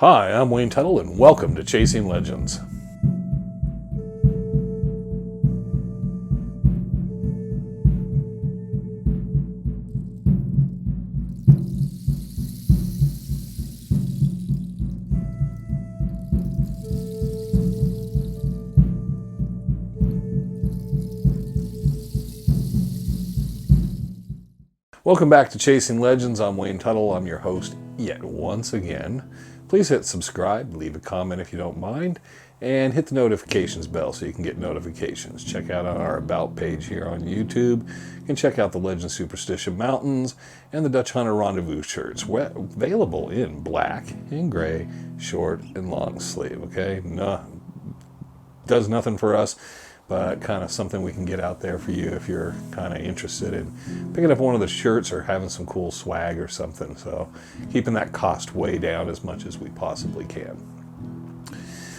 Hi, I'm Wayne Tuttle, and welcome to Chasing Legends. Welcome back to Chasing Legends. I'm Wayne Tuttle. I'm your host yet once again. Please hit subscribe, leave a comment if you don't mind, and hit the notifications bell so you can get notifications. Check out our About page here on YouTube. You can check out the Legend Superstition Mountains and the Dutch Hunter Rendezvous shirts, available in black and gray, short and long sleeve, okay? Does nothing for us, but kind of something we can get out there for you if you're kind of interested in picking up one of the shirts or having some cool swag or something. So keeping that cost way down as much as we possibly can.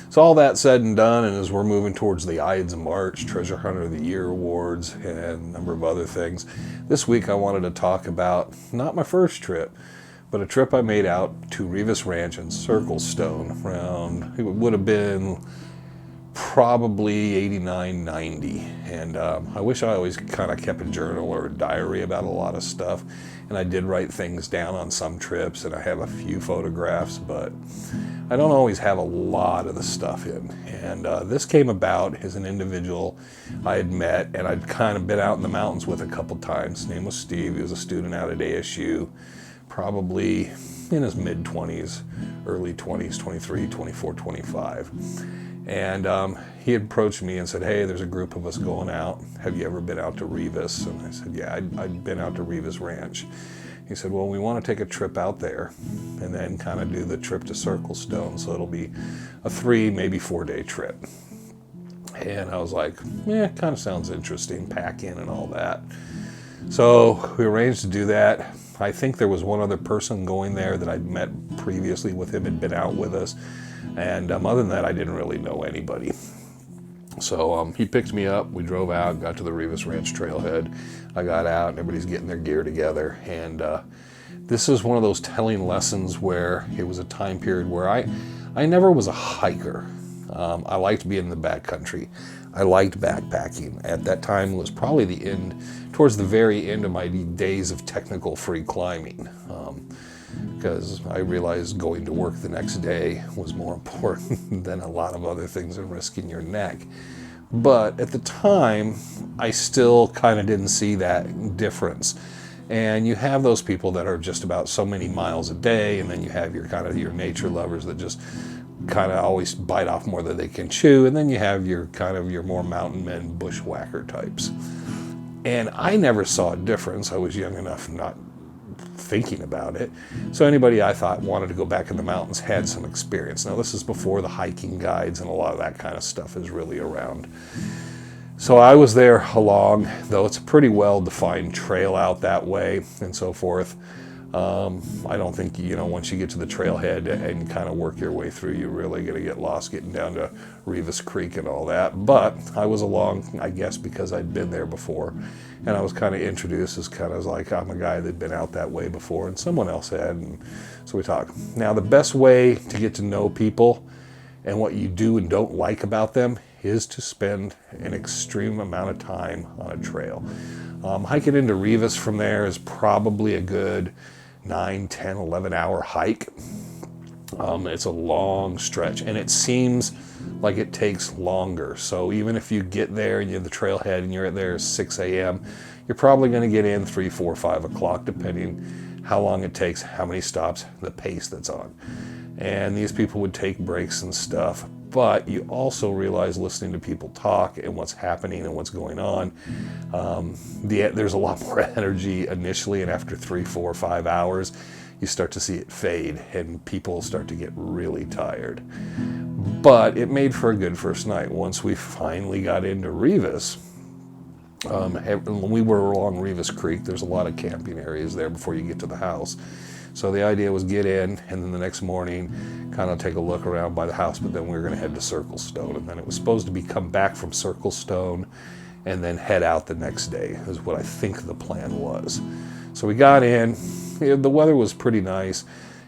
So all that said and done, and as we're moving towards the Ides of March, Treasure Hunter of the Year awards, and a number of other things, this week I wanted to talk about not my first trip, but a trip I made out to Revis Ranch in Circlestone around, it would have been probably 89, 90. And I wish I always kind of kept a journal or a diary about a lot of stuff. And I did write things down on some trips, and I have a few photographs, but I don't always have a lot of the stuff in. And this came about as an individual I had met, and I'd kind of been out in the mountains with a couple times. His name was Steve. He was a student out at ASU, probably in his mid-20s, early 20s, 23, 24, 25. And he had approached me and said, hey, there's a group of us going out. Have you ever been out to Revis? And I said, yeah, I'd been out to Revis Ranch. He said, well, we want to take a trip out there and then kind of do the trip to Circlestone. So it'll be a 3, maybe 4-day trip. And I was like, yeah, kind of sounds interesting, pack in and all that. So we arranged to do that. I think there was one other person going there that I'd met previously with him, had been out with us. And other than that, I didn't really know anybody. So he picked me up. We drove out, got to the Revis Ranch trailhead. I got out, and everybody's getting their gear together. And this is one of those telling lessons where it was a time period where I never was a hiker. I liked being in the backcountry. I liked backpacking. At that time, it was probably towards the very end of my days of technical free climbing. Because I realized going to work the next day was more important than a lot of other things and risking your neck. But at the time, I still kind of didn't see that difference. And you have those people that are just about so many miles a day, and then you have your nature lovers that just kind of always bite off more than they can chew, and then you have your more mountain men, bushwhacker types. And I never saw a difference. I was young enough not thinking about it. So anybody I thought wanted to go back in the mountains had some experience. Now this is before the hiking guides and a lot of that kind of stuff is really around. So I was there along, though it's a pretty well-defined trail out that way and so forth. I don't think, once you get to the trailhead and kind of work your way through, you're really going to get lost getting down to Revis Creek and all that. But I was along, I guess, because I'd been there before. And I was kind of introduced as kind of like, I'm a guy that'd been out that way before, and someone else had. And so we talked. Now, the best way to get to know people and what you do and don't like about them is to spend an extreme amount of time on a trail. Hiking into Revis from there is probably a good 9, 10, 11 hour hike. It's a long stretch, and it seems like it takes longer. So even if you get there and you have the trailhead and you're there at 6 a.m., you're probably going to get in 3, 4, 5 o'clock, depending how long it takes, how many stops, the pace that's on. And these people would take breaks and stuff. But you also realize, listening to people talk and what's happening and what's going on, there's a lot more energy initially, and after 3, 4, 5 hours, you start to see it fade and people start to get really tired. But it made for a good first night. Once we finally got into Revis, when we were along Revis Creek, there's a lot of camping areas there before you get to the house. So the idea was get in, and then the next morning kind of take a look around by the house, but then we were going to head to Circlestone. And then it was supposed to be come back from Circlestone and then head out the next day, is what I think the plan was. So we got in. The weather was pretty nice.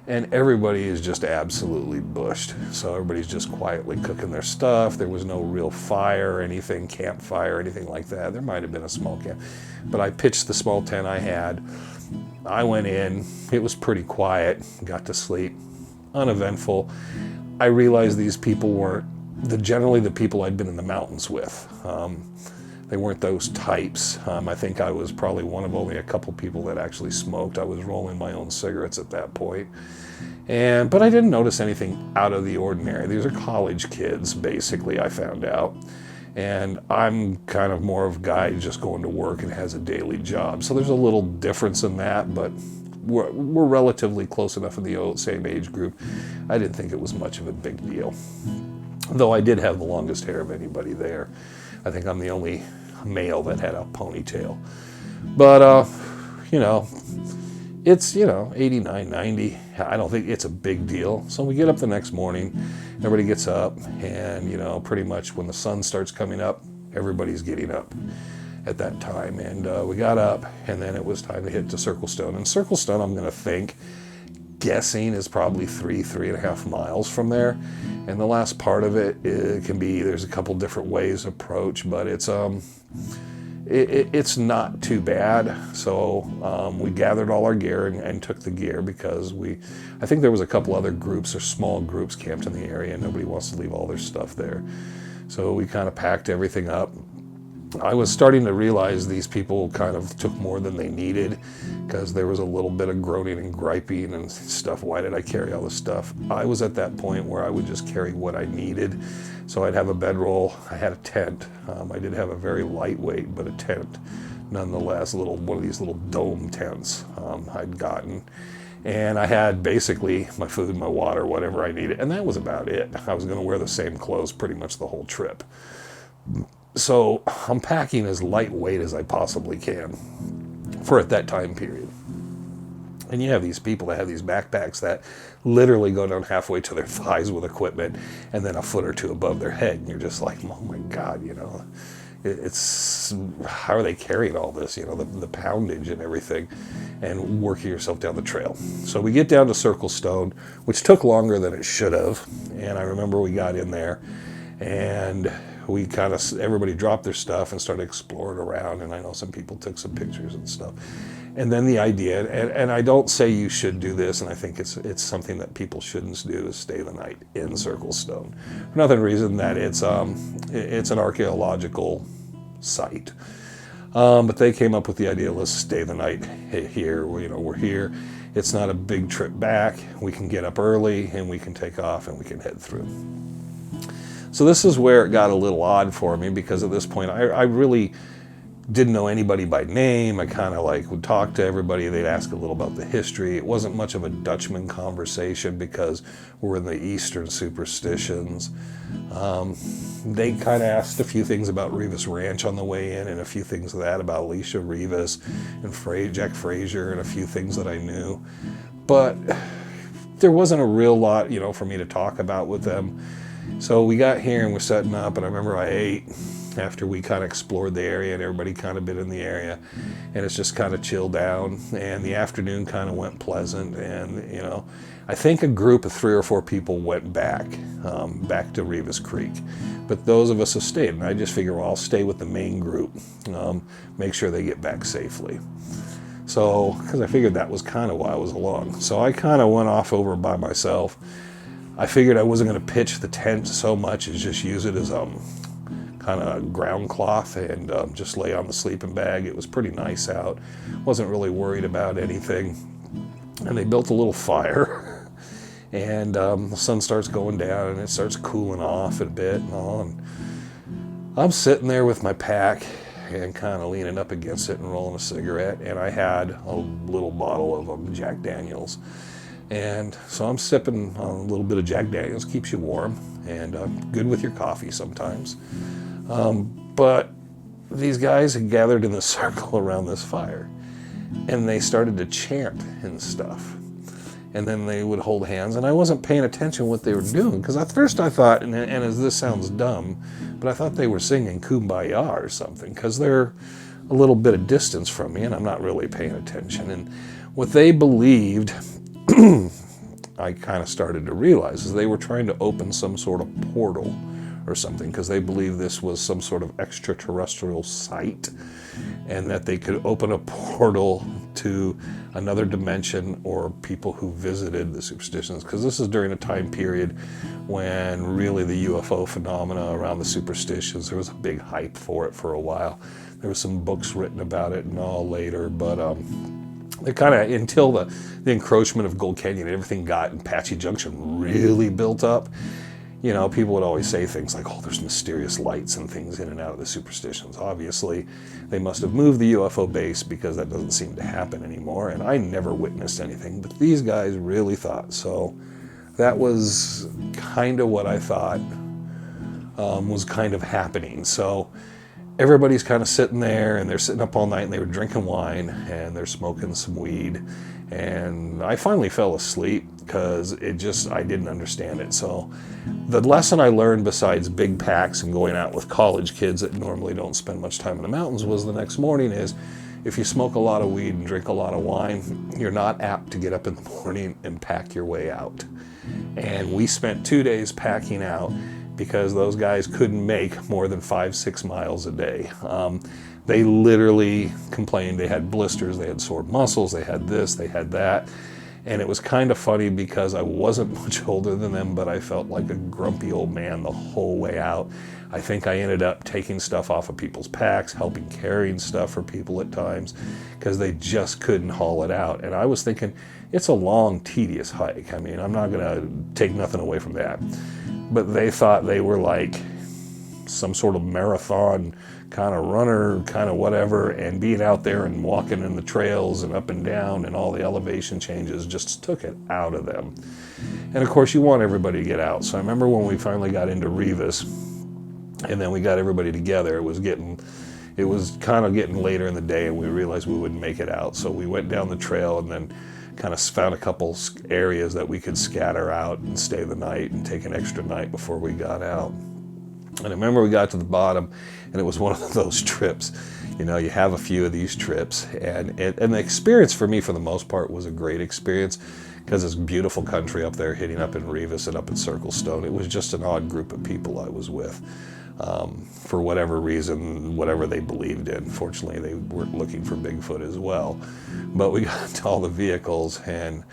and everybody is just absolutely bushed. So everybody's just quietly cooking their stuff. There was no real fire or anything, campfire or anything like that. There might have been a small camp, but I pitched the small tent I had. I went in, it was pretty quiet, got to sleep, uneventful. I realized these people weren't generally the people I'd been in the mountains with. They weren't those types. I think I was probably one of only a couple people that actually smoked. I was rolling my own cigarettes at that point. But I didn't notice anything out of the ordinary. These are college kids, basically, I found out. And I'm kind of more of a guy just going to work and has a daily job. So there's a little difference in that, but we're relatively close enough in the same age group. I didn't think it was much of a big deal. Though I did have the longest hair of anybody there. I think I'm the only male that had a ponytail. But, it's, 89, 90. I don't think it's a big deal. So we get up the next morning, everybody gets up, and, pretty much when the sun starts coming up, everybody's getting up at that time. And we got up, and then it was time to hit to Circlestone. And Circlestone, I'm going to guessing is probably 3.5 miles from there. And the last part of it can be, there's a couple different ways to approach, but it's not too bad. So we gathered all our gear and took the gear because I think there was a couple other groups or small groups camped in the area, and nobody wants to leave all their stuff there. So we kind of packed everything up. I was starting to realize these people kind of took more than they needed because there was a little bit of groaning and griping and stuff. Why did I carry all this stuff? I was at that point where I would just carry what I needed. So I'd have a bedroll. I had a tent. I did have a very lightweight, but a tent nonetheless, one of these little dome tents I'd gotten. And I had basically my food, my water, whatever I needed. And that was about it. I was going to wear the same clothes pretty much the whole trip. So I'm packing as lightweight as I possibly can for at that time period. And you have these people that have these backpacks that literally go down halfway to their thighs with equipment and then a foot or two above their head. And you're just like, oh my God, it's how are they carrying all this, the poundage and everything, and working yourself down the trail. So we get down to Circlestone, which took longer than it should have. And I remember we got in there and we everybody dropped their stuff and started exploring around, and I know some people took some pictures and stuff. And then the idea, and I don't say you should do this, and I think it's something that people shouldn't do, is stay the night in Circlestone. For nothing reason that it's an archaeological site. But they came up with the idea, let's stay the night here. We're here. It's not a big trip back. We can get up early and we can take off and we can head through. So this is where it got a little odd for me, because at this point I really didn't know anybody by name. I kind of would talk to everybody. They'd ask a little about the history. It wasn't much of a Dutchman conversation because we're in the Eastern superstitions. They kind of asked a few things about Rivas Ranch on the way in, and a few things of that about Alicia Rivas and Jack Frazier, and a few things that I knew. But there wasn't a real lot, for me to talk about with them. So we got here and we're setting up, and I remember I ate after we kind of explored the area and everybody kind of been in the area, and it's just kind of chilled down, and the afternoon kind of went pleasant. And I think a group of 3 or 4 people went back to Rivas Creek, but those of us have stayed, and I just figure, well, I'll stay with the main group, make sure they get back safely. So, because I figured that was kind of why I was along. So I kind of went off over by myself. I figured I wasn't going to pitch the tent so much as just use it as kind of ground cloth and just lay on the sleeping bag. It was pretty nice out. Wasn't really worried about anything. And they built a little fire, and the sun starts going down and it starts cooling off a bit and all. And I'm sitting there with my pack and kind of leaning up against it and rolling a cigarette, and I had a little bottle of Jack Daniels. And so I'm sipping on a little bit of Jack Daniels, keeps you warm, and good with your coffee sometimes. But these guys had gathered in a circle around this fire, and they started to chant and stuff. And then they would hold hands, and I wasn't paying attention what they were doing, because at first I thought, and as this sounds dumb, but I thought they were singing Kumbaya or something, because they're a little bit of distance from me, and I'm not really paying attention. And what they believed I kind of started to realize is they were trying to open some sort of portal or something, because they believed this was some sort of extraterrestrial site, and that they could open a portal to another dimension or people who visited the Superstitions, because this is during a time period when really the UFO phenomena around the Superstitions, there was a big hype for it for a while. There were some books written about it and all later, but they kind of, until the encroachment of Gold Canyon and everything got in Apache Junction really built up, you know, people would always say things like, oh, there's mysterious lights and things in and out of the Superstitions. Obviously, they must have moved the UFO base, because that doesn't seem to happen anymore. And I never witnessed anything, but these guys really thought. So that was kind of what I thought was kind of happening. So everybody's kind of sitting there, and they're sitting up all night, and they were drinking wine, and they're smoking some weed. And I finally fell asleep because I didn't understand it. So the lesson I learned, besides big packs and going out with college kids that normally don't spend much time in the mountains, was the next morning is, if you smoke a lot of weed and drink a lot of wine, you're not apt to get up in the morning and pack your way out. And we spent 2 days packing out, because those guys couldn't make more than 5-6 miles a day. They literally complained they had blisters, they had sore muscles, they had this, they had that. And it was kind of funny, because I wasn't much older than them, but I felt like a grumpy old man the whole way out. I think I ended up taking stuff off of people's packs, helping carrying stuff for people at times, because they just couldn't haul it out. And I was thinking, it's a long, tedious hike. I mean, I'm not going to take nothing away from that. But they thought they were like some sort of marathon kind of runner, kind of whatever, and being out there and walking in the trails and up and down and all the elevation changes just took it out of them. And of course, you want everybody to get out. So I remember when we finally got into Revis, and then we got everybody together, it was kind of getting later in the day, and we realized we wouldn't make it out. So we went down the trail, and then kind of found a couple areas that we could scatter out and stay the night and take an extra night before we got out. And I remember we got to the bottom, and it was one of those trips. You know, you have a few of these trips, and the experience for me, for the most part, was a great experience, because it's beautiful country up there, hitting up in Revis and up in Circlestone. It was just an odd group of people I was with. For whatever reason, whatever they believed in. Fortunately, they weren't looking for Bigfoot as well. But we got to all the vehicles, and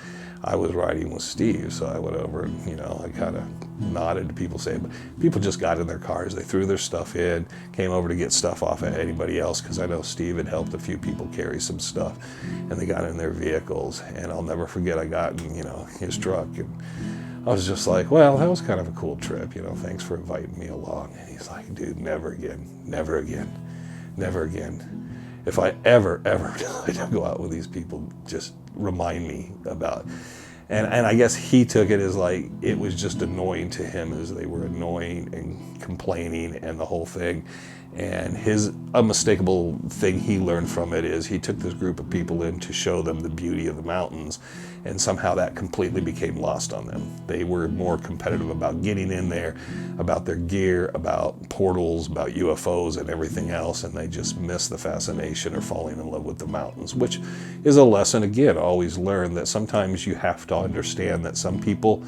I was riding with Steve, so I went over and, you know, I kind of nodded to people, saying, but people just got in their cars, they threw their stuff in, came over to get stuff off of anybody else, because I know Steve had helped a few people carry some stuff, and they got in their vehicles. And I'll never forget, I got in, you know, his truck, and I was just like, well, that was kind of a cool trip, you know, thanks for inviting me along. And he's like, dude, never again, never again, never again. If I ever decide to go out with these people, just remind me about it. And I guess he took it as like, it was just annoying to him, as they were annoying and complaining and the whole thing. And his unmistakable thing he learned from it is, he took this group of people in to show them the beauty of the mountains, and somehow that completely became lost on them. They were more competitive about getting in there, about their gear, about portals, about UFOs and everything else, and they just missed the fascination or falling in love with the mountains, which is a lesson, again, always learn that sometimes you have to understand that some people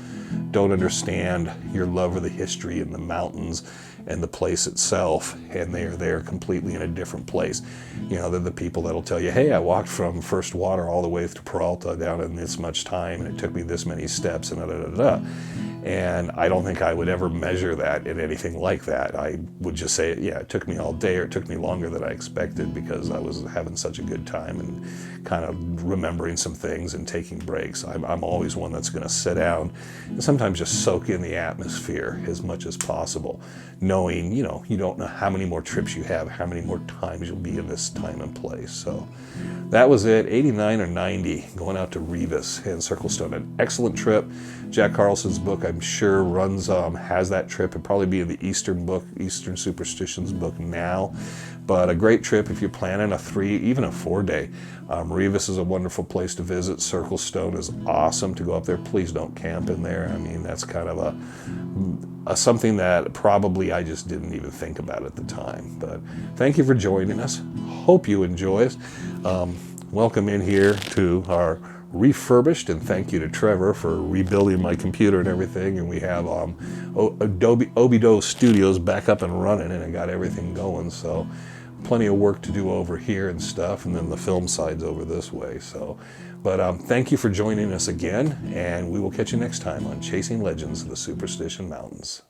don't understand your love of the history and the mountains and the place itself, and they are there completely in a different place. You know, they're the people that'll tell you, hey, I walked from First Water all the way to Peralta down in this much time, and it took me this many steps, and da-da-da-da. And I don't think I would ever measure that in anything like that. I would just say, yeah, it took me all day, or it took me longer than I expected, because I was having such a good time and kind of remembering some things and taking breaks. I'm always one that's going to sit down and sometimes just soak in the atmosphere as much as possible, knowing, you know, you don't know how many more trips you have, how many more times you'll be in this time and place. So that was it, 89 or 90, going out to Revis and Circlestone. An excellent trip. Jack Carlson's book, I'm sure, has that trip. It'd probably be in the Eastern Superstitions book now. But a great trip if you're planning a 3, even a 4-day. Revis is a wonderful place to visit. Circlestone is awesome to go up there. Please don't camp in there. I mean, that's kind of a something that probably I just didn't even think about at the time. But thank you for joining us. Hope you enjoy us. Welcome in here to our refurbished, and thank you to Trevor for rebuilding my computer and everything. And we have Adobe Obido Studios back up and running, and I got everything going. So plenty of work to do over here and stuff, and then the film side's over this way. So, but thank you for joining us again, and we will catch you next time on Chasing Legends of the Superstition Mountains.